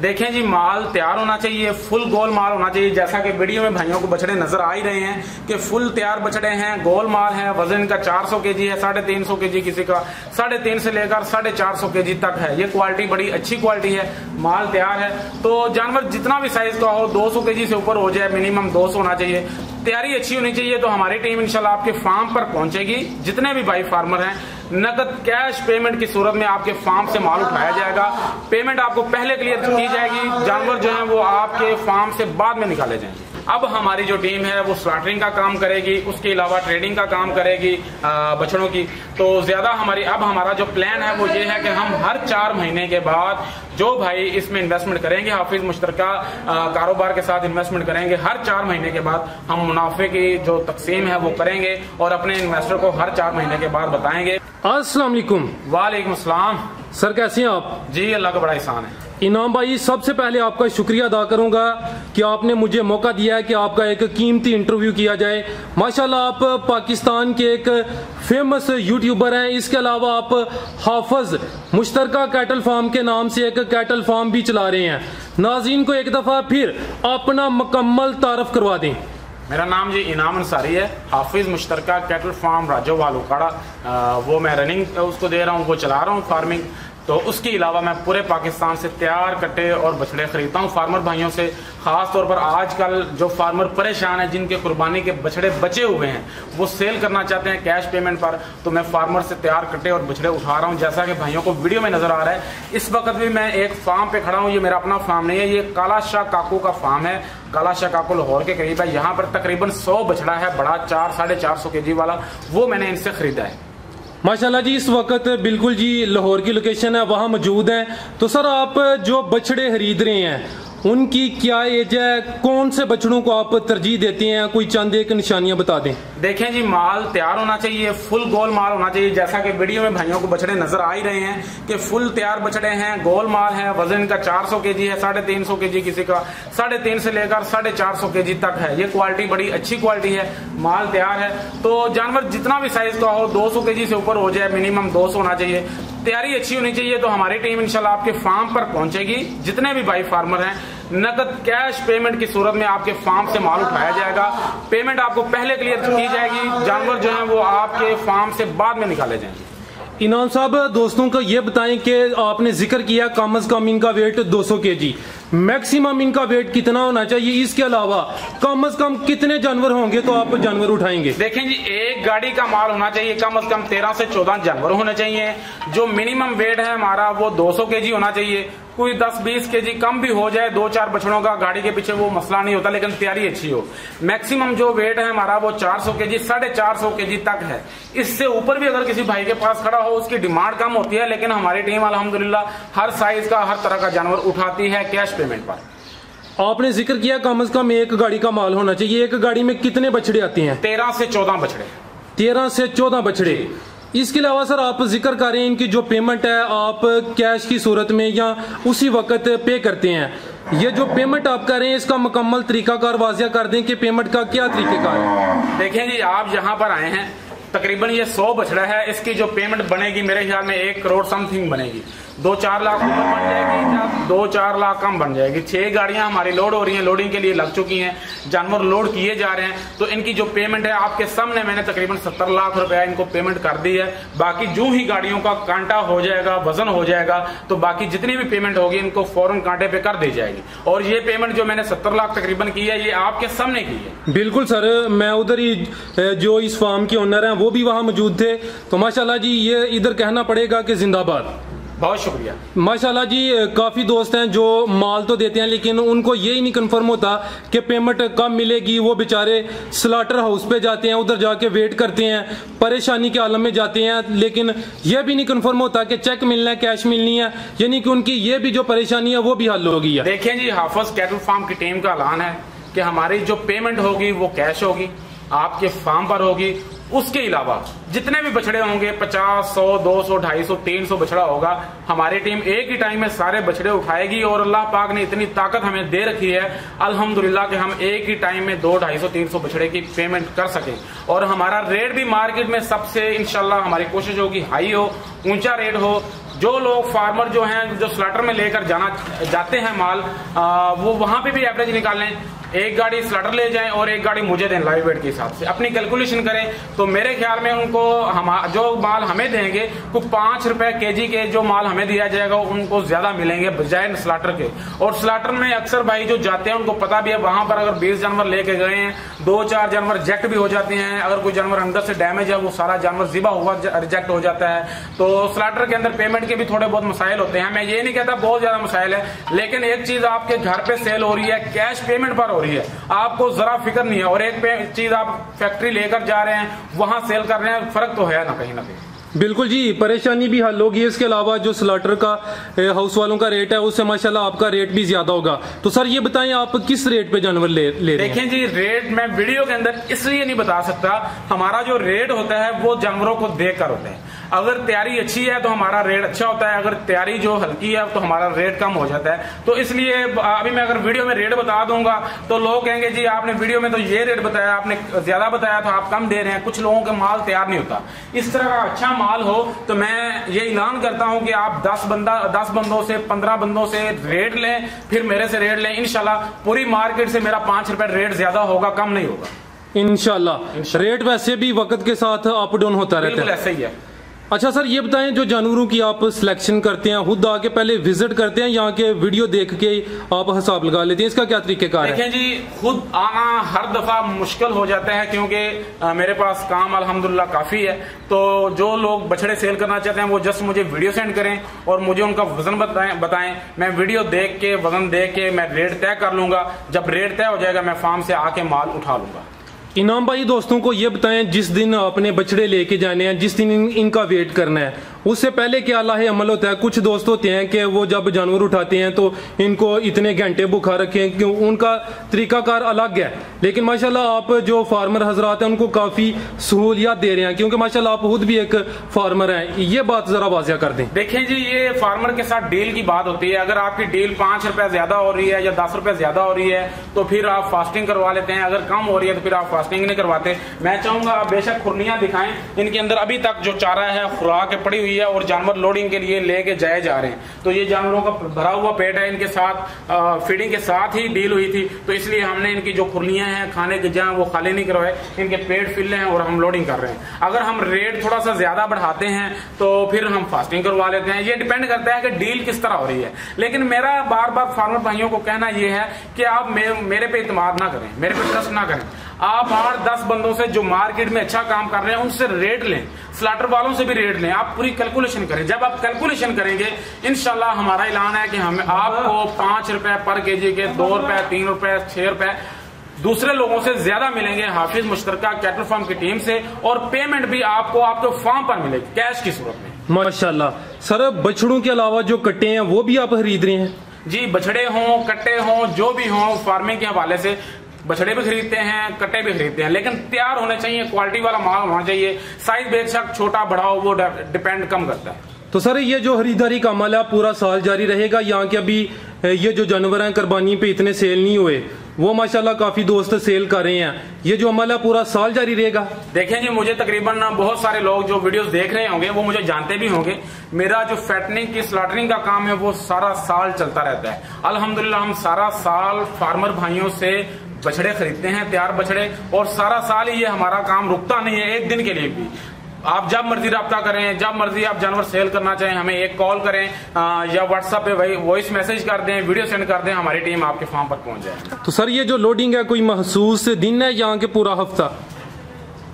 देखें जी, माल तैयार होना चाहिए, फुल गोल माल होना चाहिए। जैसा कि वीडियो में भाइयों को बछड़े नजर आ ही रहे हैं कि फुल तैयार बछड़े हैं, गोल माल है। वजन का 400 केजी है, 350 केजी, किसी का 350 से लेकर 450 केजी तक है। ये क्वालिटी बड़ी अच्छी क्वालिटी है, माल तैयार है। तो जानवर जितना भी साइज का हो, 200 केजी से ऊपर हो जाए, मिनिमम 200 होना चाहिए, तैयारी अच्छी होनी चाहिए। तो हमारी टीम इंशाल्लाह आपके फार्म पर पहुंचेगी। जितने भी भाई फार्मर हैं, नकद कैश पेमेंट की सूरत में आपके फार्म से माल उठाया जाएगा। पेमेंट आपको पहले क्लियर की जाएगी, जानवर जो है वो आपके फार्म से बाद में निकाले जाएंगे। अब हमारी जो टीम है वो स्लॉटरिंग का काम करेगी, उसके अलावा ट्रेडिंग का काम करेगी बछड़ों की। तो ज्यादा हमारा जो प्लान है वो ये है कि हम हर 4 महीने के बाद जो भाई इसमें इन्वेस्टमेंट करेंगे, हाफिज मुश्तरका कारोबार के साथ इन्वेस्टमेंट करेंगे, हर 4 महीने के बाद हम मुनाफे की जो तकसीम है वो करेंगे और अपने इन्वेस्टर को हर 4 महीने के बाद बताएंगे। अस्सलाम वालेकुम। वालेकुम सलाम। सर कैसे हैं आप? जी अल्लाह का बड़ा एहसान है। इनाम भाई, सबसे पहले आपका शुक्रिया अदा करूंगा कि आपने मुझे मौका दिया है कि आपका एक कीमती इंटरव्यू किया जाए। माशाल्लाह, आप पाकिस्तान के एक फेमस यूट्यूबर हैं। इसके अलावा आप हाफिज मुश्तरका कैटल फार्म के नाम से एक कैटल फार्म भी चला रहे हैं। नाज़रीन को एक दफा फिर अपना मुकम्मल तारफ करवा दें। मेरा नाम जी इनाम अंसारी है, हाफिज मुश्तरका कैटल फार्म राजोवाल उखाड़ा, वो मैं रनिंग उसको दे रहा हूँ, वो चला रहा हूँ फार्मिंग। तो उसके अलावा मैं पूरे पाकिस्तान से तैयार कट्टे और बछड़े खरीदता हूँ फार्मर भाइयों से। खास तौर पर आजकल जो फार्मर परेशान है, जिनके कुर्बानी के बछड़े बचे हुए हैं, वो सेल करना चाहते हैं कैश पेमेंट पर, तो मैं फार्मर से तैयार कट्टे और बछड़े उठा रहा हूँ। जैसा कि भाइयों को वीडियो में नजर आ रहा है, इस वक्त भी मैं एक फार्म पे खड़ा हूँ। ये मेरा अपना फार्म नहीं है, ये काला शाह काकू का फार्म है। काला शाह काकू लाहौर के करीब है। यहाँ पर तकरीबन 100 बछड़ा है, बड़ा 400-450 केजी वाला, वो मैंने इनसे खरीदा है। माशाल्लाह जी, इस वक्त बिल्कुल जी लाहौर की लोकेशन है, वहाँ मौजूद है। तो सर, आप जो बछड़े खरीद रहे हैं उनकी क्या एज है? कौन से बछड़ों को आप तरजीह देते हैं? कोई चंद एक निशानियां बता दें। देखें जी, माल तैयार होना चाहिए, फुल गोल माल होना चाहिए। जैसा कि वीडियो में भाइयों को बछड़े नजर आ ही रहे हैं कि फुल तैयार बछड़े हैं, गोल माल है। वजन का 400 केजी है, 350 केजी, किसी का 350 से लेकर 450 केजी तक है। ये क्वालिटी बड़ी अच्छी क्वालिटी है, माल तैयार है। तो जानवर जितना भी साइज का हो, 200 केजी से ऊपर हो जाए, मिनिमम 200 होना चाहिए, तैयारी अच्छी होनी चाहिए। तो हमारी टीम इंशाल्लाह आपके फार्म पर पहुंचेगी। जितने भी भाई फार्मर हैं, नकद कैश पेमेंट की सूरत में आपके फार्म से माल उठाया जाएगा। पेमेंट आपको पहले क्लियर की जाएगी, जानवर जो है वो आपके फार्म से बाद में निकाले जाएंगे। इनाम साहब, दोस्तों को ये बताएं कि आपने जिक्र किया कम से कम इनका वेट 200 केजी, मैक्सिमम इनका वेट कितना होना चाहिए? इसके अलावा कम से कम कितने जानवर होंगे तो आप जानवर उठाएंगे? देखें जी, एक गाड़ी का माल होना चाहिए, कम से कम 13 से 14 जानवर होने चाहिए। जो मिनिमम वेट है हमारा वो 200 केजी होना चाहिए। कोई 10-20 केजी कम भी हो जाए 2-4 बछड़ों का गाड़ी के पीछे, वो मसला नहीं होता, लेकिन तैयारी अच्छी हो। मैक्सिमम जो वेट है हमारा वो 400 केजी, 450 केजी तक है। इससे ऊपर भी अगर किसी भाई के पास खड़ा हो, उसकी डिमांड कम होती है, लेकिन हमारी टीम अल्हम्दुलिल्लाह हर साइज का, हर तरह का जानवर उठाती है कैश पेमेंट पर। आपने जिक्र किया कम से कम एक गाड़ी का माल होना चाहिए। एक गाड़ी में कितने बछड़े आते हैं? 13 से 14 बछड़े। 13 से 14 बछड़े। इसके अलावा सर, आप जिक्र कर रहे हैं इनकी जो पेमेंट है आप कैश की सूरत में या उसी वक्त पे करते हैं। ये जो पेमेंट आप कर रहे हैं, इसका मुकम्मल तरीकाकार वाजिया कर दें कि पेमेंट का क्या तरीकाकार है। देखें जी, आप यहाँ पर आए हैं, तकरीबन ये 100 बछड़ा है। इसकी जो पेमेंट बनेगी मेरे ख्याल में 1 करोड़ समथिंग बनेगी। 2-4 लाख ऊपर बन जाएगी या 2-4 लाख कम बन जाएगी। 6 गाड़ियां हमारी लोड हो रही हैं, लोडिंग के लिए लग चुकी हैं, जानवर लोड किए जा रहे हैं। तो इनकी जो पेमेंट है आपके सामने, मैंने तकरीबन 70 लाख रुपया इनको पेमेंट कर दी है। बाकी जो ही गाड़ियों का कांटा हो जाएगा, वजन हो जाएगा, तो बाकी जितनी भी पेमेंट होगी इनको फौरन कांटे पे कर दी जाएगी। और ये पेमेंट जो मैंने 70 लाख तकरीबन की है, ये आपके सामने की है। बिल्कुल सर, मैं उधर ही जो इस फार्म के ओनर हैं वो भी वहाँ मौजूद थे। तो माशाल्लाह जी, ये इधर कहना पड़ेगा कि जिंदाबाद। बहुत शुक्रिया। माशाल्लाह जी, काफी दोस्त हैं जो माल तो देते हैं, लेकिन उनको यही नहीं कंफर्म होता कि पेमेंट कब मिलेगी। वो बेचारे स्लॉटर हाउस पे जाते हैं, उधर जाके वेट करते हैं, परेशानी के आलम में जाते हैं, लेकिन यह भी नहीं कंफर्म होता कि चेक मिलना है, कैश मिलनी है, यानी कि उनकी ये भी जो परेशानी है वो भी हल होगी। देखें जी, हाफिज कैटल फार्म की टीम का ऐलान है कि हमारी जो पेमेंट होगी वो कैश होगी, आपके फार्म पर होगी। उसके अलावा जितने भी बछड़े होंगे, 50, 100, 200, 250, 300 बछड़ा होगा, हमारी टीम एक ही टाइम में सारे बछड़े उठाएगी। और अल्लाह पाक ने इतनी ताकत हमें दे रखी है अल्हम्दुलिल्लाह कि हम एक ही टाइम में 200, 250, 300 बछड़े की पेमेंट कर सके। और हमारा रेट भी मार्केट में सबसे इंशाल्लाह हमारी कोशिश होगी हाई हो, ऊंचा रेट हो। जो लोग फार्मर जो हैं जो स्लाटर में लेकर जाते हैं माल, वो वहां पे भी एवरेज निकाल लें। एक गाड़ी स्लाटर ले जाएं और एक गाड़ी मुझे दें लाइव वेट के हिसाब से, अपनी कैलकुलेशन करें। तो मेरे ख्याल में उनको जो माल हमें देंगे वो 5 रुपए केजी के जो माल हमें दिया जाएगा उनको ज्यादा मिलेंगे बजाय स्लाटर के। और स्लाटर में अक्सर भाई जो जाते हैं उनको पता भी है वहां पर अगर 20 जानवर लेके गए हैं, 2-4 जानवर रिजेक्ट भी हो जाते हैं। अगर कोई जानवर अंदर से डैमेज है वो सारा जानवर जिबा हुआ रिजेक्ट हो जाता है। तो स्लाटर के अंदर पेमेंट के भी थोड़े बहुत मसाइल होते हैं। मैं ये नहीं कहता बहुत ज्यादा मसाइल है, लेकिन एक चीज आपके घर पे सेल हो रही है, कैश पेमेंट पर हो रही है, आपको जरा फिक्र नहीं है। और एक चीज आप फैक्ट्री लेकर जा रहे हैं वहां सेल कर रहे हैं, फर्क तो है ना कहीं ना कहीं। बिल्कुल जी, परेशानी भी हल होगी। इसके अलावा जो स्लाटर का हाउस वालों का रेट है उससे माशाल्लाह आपका रेट भी ज्यादा होगा। तो सर ये बताएं आप किस रेट पे जानवर ले रहे हैं? देखें जी, रेट मैं वीडियो के अंदर इसलिए नहीं बता सकता। हमारा जो रेट होता है वो जानवरों को देखकर होता है। अगर तैयारी अच्छी है तो हमारा रेट अच्छा होता है, अगर तैयारी जो हल्की है तो हमारा रेट कम हो जाता है। तो इसलिए अभी मैं अगर वीडियो में रेट बता दूंगा तो लोग कहेंगे जी आपने वीडियो में तो ये रेट बताया, आपने ज्यादा बताया तो आप कम दे रहे हैं। कुछ लोगों के माल तैयार नहीं होता। इस तरह का अच्छा माल हो तो मैं ये ऐलान करता हूं कि आप 10 बंदों से 15 बंदों से रेट लें, फिर मेरे से रेट लें। इंशाल्लाह पूरी मार्केट से मेरा 5 रुपए रेट ज्यादा होगा, कम नहीं होगा इंशाल्लाह। रेट वैसे भी वक्त के साथ अप डाउन होता रहता है। ऐसा ही है। अच्छा सर ये बताएं, जो जानवरों की आप सिलेक्शन करते हैं, खुद आके पहले विजिट करते हैं, यहाँ के वीडियो देख के आप हिसाब लगा लेते हैं, इसका क्या तरीकेकार है? देखें जी, खुद आना हर दफा मुश्किल हो जाता है क्योंकि मेरे पास काम अल्हम्दुलिल्लाह काफी है। तो जो लोग बछड़े सेल करना चाहते हैं वो जस्ट मुझे वीडियो सेंड करें और मुझे उनका वजन बताएं। मैं वीडियो देख के वजन देख के मैं रेट तय कर लूंगा। जब रेट तय हो जाएगा मैं फार्म से आके माल उठा लूंगा। इनाम भाई दोस्तों को ये बताएं, जिस दिन आपने बछड़े लेके जाने हैं, जिस दिन इनका वेट करना है, उससे पहले क्या लाहे अमल होता है? कुछ दोस्त होते हैं कि वो जब जानवर उठाते हैं तो इनको इतने घंटे भुखा रखें, क्यों उनका तरीकाकार अलग है। लेकिन माशाल्लाह आप जो फार्मर हजरात हैं उनको काफी सहूलियत दे रहे हैं, क्योंकि माशाल्लाह आप खुद भी एक फार्मर हैं। ये बात जरा वाज़िया कर दें। देखें जी, ये फार्मर के साथ डील की बात होती है। अगर आपकी डील 5 रुपए ज्यादा हो रही है या 10 रुपए ज्यादा हो रही है तो फिर आप फास्टिंग करवा लेते हैं। अगर कम हो रही है तो फिर आप फास्टिंग नहीं करवाते। मैं चाहूंगा आप बेशक खुरनियां दिखाएं, इनके अंदर अभी तक जो चारा है खुराक पड़ी हुई है और जानवर लोडिंग के लिए लेके जाए जा रहे हैं। तो ये जानवरों का भरा हुआ पेट है, इनके साथ फीडिंग के साथ ही डील हुई थी। तो इसलिए हमने इनकी जो खुरनियां हैं खाने के जहां वो खाली नहीं करवाए, इनके पेट फिल हैं और हम लोडिंग कर रहे हैं। अगर हम रेट थोड़ा सा ज्यादा बढ़ाते हैं तो फिर हम फास्टिंग करवा लेते हैं। ये डिपेंड करता है कि डील किस तरह हो रही है। लेकिन मेरा बार बार फार्मर भाइयों को कहना यह है कि आप मेरे पे इत्मीनान ना करें, मेरे पे ट्रस्ट ना करें। आप 8-10 बंदों से जो मार्केट में अच्छा काम कर रहे हैं उनसे रेट लें, स्लाटर वालों से भी रेट लें। आप पूरी कैलकुलेशन करें। जब आप कैलकुलेशन करेंगे इंशाल्लाह हमारा ऐलान है कि हम आपको 5 रुपए पर केजी के 2 रुपए 3 रुपए 6 रुपए दूसरे लोगों से ज्यादा मिलेंगे हाफिज मुश्तरका कैटल फार्म की टीम से। और पेमेंट भी आपको आपके फार्म पर मिलेगी कैश की सूरत में। माशाल्लाह। सर बछड़ों के अलावा जो कट्टे हैं वो भी आप खरीद रहे हैं? जी, बछड़े हों कट्टे हों जो भी हों, फार्मिंग के हवाले से बछड़े भी खरीदते हैं, कट्टे भी खरीदते हैं, लेकिन तैयार होने चाहिए, क्वालिटी वाला माल होना चाहिए। साइज बेशक छोटा बड़ा हो वो डिपेंड कम करता है। तो सर ये जो खरीदारी का अमल है पूरा साल जारी रहेगा? यहाँ के अभी ये जो जानवर हैं कुर्बानी पे इतने सेल नहीं हुए, वो माशाल्लाह काफी दोस्त सेल कर रहे हैं, ये जो अमल है पूरा साल जारी रहेगा? देखें जी, मुझे तकरीबन बहुत सारे लोग जो वीडियोस देख रहे होंगे वो मुझे जानते भी होंगे। मेरा जो फैटनिंग की स्लॉटरिंग का काम है वो सारा साल चलता रहता है। अल्हम्दुलिल्लाह हम सारा साल फार्मर भाइयों से बछड़े खरीदते हैं, तैयार बछड़े, और सारा साल ही ये हमारा काम रुकता नहीं है एक दिन के लिए भी। आप जब मर्जी रब्ता करें, जब मर्जी आप जानवर सेल करना चाहें हमें एक कॉल करें या व्हाट्सएप पे वॉइस मैसेज कर दें, वीडियो सेंड कर दें, हमारी टीम आपके फार्म पर पहुंच जाए। तो सर ये जो लोडिंग है कोई महसूस दिन है यहाँ के पूरा हफ्ता?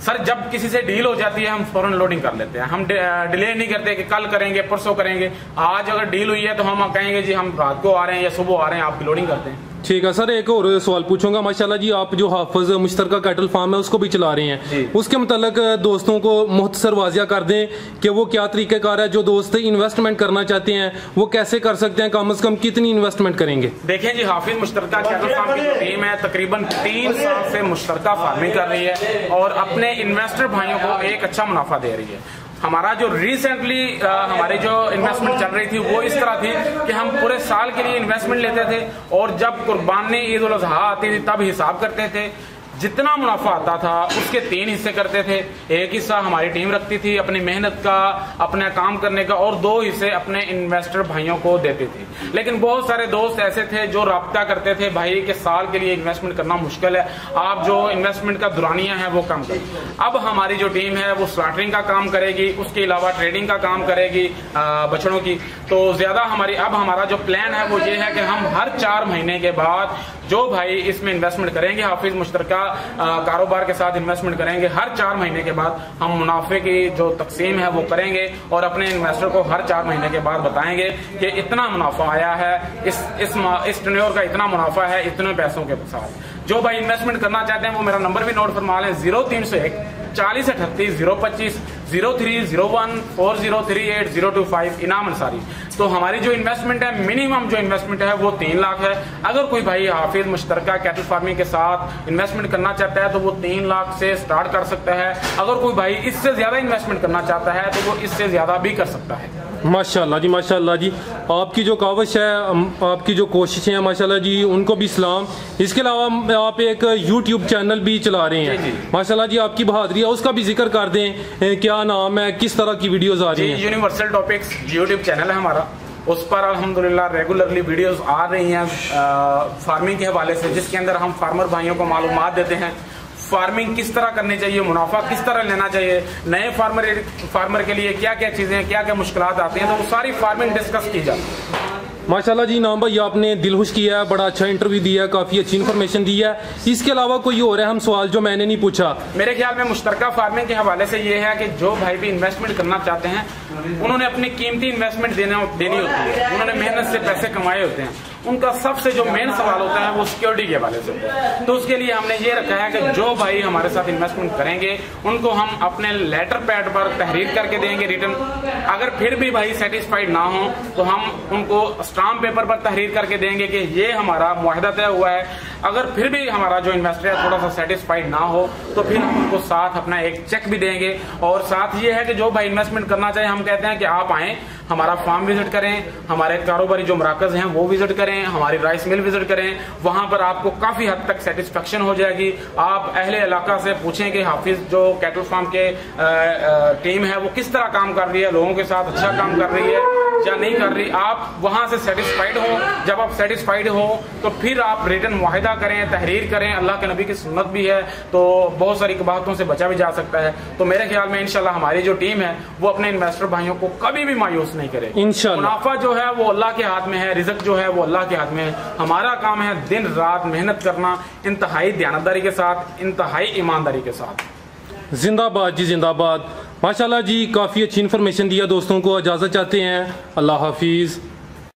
सर जब किसी से डील हो जाती है हम फौरन लोडिंग कर लेते हैं। हम डिले नहीं करते कि कल करेंगे परसों करेंगे। आज अगर डील हुई है तो हम कहेंगे जी हम रात को आ रहे हैं या सुबह आ रहे हैं, आपकी लोडिंग करते हैं। ठीक है सर, एक और सवाल पूछूंगा। माशाल्लाह जी आप जो हाफिज मुश्तरका कैटल फार्म है उसको भी चला रहे हैं, उसके मतलब दोस्तों को मुख्तसर वाजिया कर दें कि वो क्या तरीकेकार है। जो दोस्त इन्वेस्टमेंट करना चाहते हैं वो कैसे कर सकते हैं, कम से कम कितनी इन्वेस्टमेंट करेंगे? देखें जी, हाफिज मुश्तरका कैटल फार्म की जो टीम है तकरीबन 3 साल से मुश्तरका फार्मिंग कर रही है और अपने इन्वेस्टर भाइयों को एक अच्छा मुनाफा दे रही है। हमारा जो रिसेंटली हमारी जो इन्वेस्टमेंट चल रही थी वो इस तरह थी कि हम पूरे साल के लिए इन्वेस्टमेंट लेते थे और जब कुर्बानी ईद उल अज़हा आती थी तब हिसाब करते थे। जितना मुनाफा आता था उसके 3 हिस्से करते थे। एक हिस्सा हमारी टीम रखती थी अपनी मेहनत का, अपने काम करने का, और 2 हिस्से अपने इन्वेस्टर भाइयों को देती थी। लेकिन बहुत सारे दोस्त ऐसे थे जो राब्ता करते थे, भाई के साल के लिए इन्वेस्टमेंट करना मुश्किल है, आप जो इन्वेस्टमेंट का दुरानिया है वो कम करें। अब हमारी जो टीम है वो स्लॉटरिंग का काम करेगी, उसके अलावा ट्रेडिंग का काम करेगी बछड़ों की। तो ज्यादा अब हमारा जो प्लान है वो ये है कि हम हर 4 महीने के बाद जो भाई इसमें इन्वेस्टमेंट करेंगे, हाफिज मुश्तरका कारोबार के साथ इन्वेस्टमेंट करेंगे, हर 4 महीने के बाद हम मुनाफे की जो तकसीम है वो करेंगे और अपने इन्वेस्टर को हर 4 महीने के बाद बताएंगे कि इतना मुनाफा आया है, इस टेन्योर का इतना मुनाफा है इतने पैसों के साथ। जो भाई इन्वेस्टमेंट करना चाहते हैं वो मेरा नंबर भी नोट फरमा लें, 0301 40 38 025 0301 4038 025 इनाम अंसारी। तो हमारी जो इन्वेस्टमेंट है, मिनिमम जो इन्वेस्टमेंट है वो 3 लाख है। अगर कोई भाई हाफिज मुश्तरका कैटल फार्मिंग के साथ इन्वेस्टमेंट करना चाहता है तो वो 3 लाख से स्टार्ट कर सकता है। अगर कोई भाई इससे ज्यादा इन्वेस्टमेंट करना चाहता है तो वो इससे ज्यादा भी कर सकता है। माशाल्लाह जी, माशाल्लाह जी, आपकी जो कावश है, आपकी जो कोशिशें हैं, माशाल्लाह जी, उनको भी सलाम। इसके अलावा आप एक यूट्यूब चैनल भी चला रहे हैं, माशाल्लाह जी, आपकी बहादुरी है, उसका भी जिक्र कर दें, क्या नाम है, किस तरह की वीडियोस आ रही हैं? यूनिवर्सल टॉपिक्स यूट्यूब चैनल है हमारा, उस पर अल्हम्दुलिल्लाह रेगुलरली वीडियोस आ रही हैं फार्मिंग के हवाले से, जिसके अंदर हम फार्मर भाइयों को मालूमात देते हैं फार्मिंग किस तरह करनी चाहिए, मुनाफा किस तरह लेना चाहिए, नए फार्मर के लिए क्या क्या चीजें, क्या क्या मुश्किलात आती हैं, तो वो सारी फार्मिंग डिस्कस की जाती है। माशाल्लाह जी, नाम भाई आपने दिलखुश किया है, बड़ा अच्छा इंटरव्यू दिया है, काफी अच्छी इन्फॉर्मेशन दी है। इसके अलावा कोई और है हम सवाल जो मैंने नहीं पूछा? मेरे ख्याल में मुश्तरका फार्मिंग के हवाले से ये है कि जो भाई भी इन्वेस्टमेंट करना चाहते हैं उन्होंने अपनी कीमती इन्वेस्टमेंट देनी होती है, उन्होंने मेहनत से पैसे कमाए होते हैं, उनका सबसे जो मेन सवाल होता है वो सिक्योरिटी के हवाले से होता है। तो उसके लिए हमने ये रखा है कि जो भाई हमारे साथ इन्वेस्टमेंट करेंगे उनको हम अपने लेटर पैड पर तहरीर करके देंगे रिटर्न। अगर फिर भी भाई सेटिस्फाइड ना हो तो हम उनको स्टाम्प पेपर पर तहरीर करके देंगे कि ये हमारा मुआहदा तय हुआ है। अगर फिर भी हमारा जो इन्वेस्टर है थोड़ा सा सेटिस्फाइड ना हो तो फिर हम उनको साथ अपना एक चेक भी देंगे। और साथ ये है कि जो भाई इन्वेस्टमेंट करना चाहे, हम कहते हैं कि आप आएं, हमारा फार्म विजिट करें, हमारे कारोबारी जो मराकज हैं वो विजिट करें, हमारी राइस मिल विजिट करें, वहां पर आपको काफी हद तक सेटिस्फेक्शन हो जाएगी। आप अहले इलाका से पूछें कि हाफिज जो कैटल फार्म के टीम है वो किस तरह काम कर रही है, लोगों के साथ अच्छा काम कर रही है या नहीं कर रही, आप वहां से सेटिस्फाइड हो। जब आप सेटिस्फाइड हो तो फिर आप रिटर्न मुआहिदा करें, तहरीर करें। अल्लाह के नबी की सुन्नत भी है तो बहुत सारी बातों से बचा भी जा सकता है। तो मेरे ख्याल में इंशाल्लाह हमारी जो टीम है वो अपने इन्वेस्टर भाइयों को कभी भी मायूस नहीं करे। इंशाल्लाह मुनाफा जो है वो अल्लाह के हाथ में है, रिज़्क जो है वो अल्लाह के हाथ में है। हमारा काम है दिन रात मेहनत करना, इंतहाई दयानतदारी के साथ, इंतहाई ईमानदारी के साथ। जिंदाबाद जी, जिंदाबाद। माशाल्लाह जी, काफी अच्छी इन्फॉर्मेशन दिया दोस्तों को। इजाजत चाहते हैं, अल्लाह हाफिज।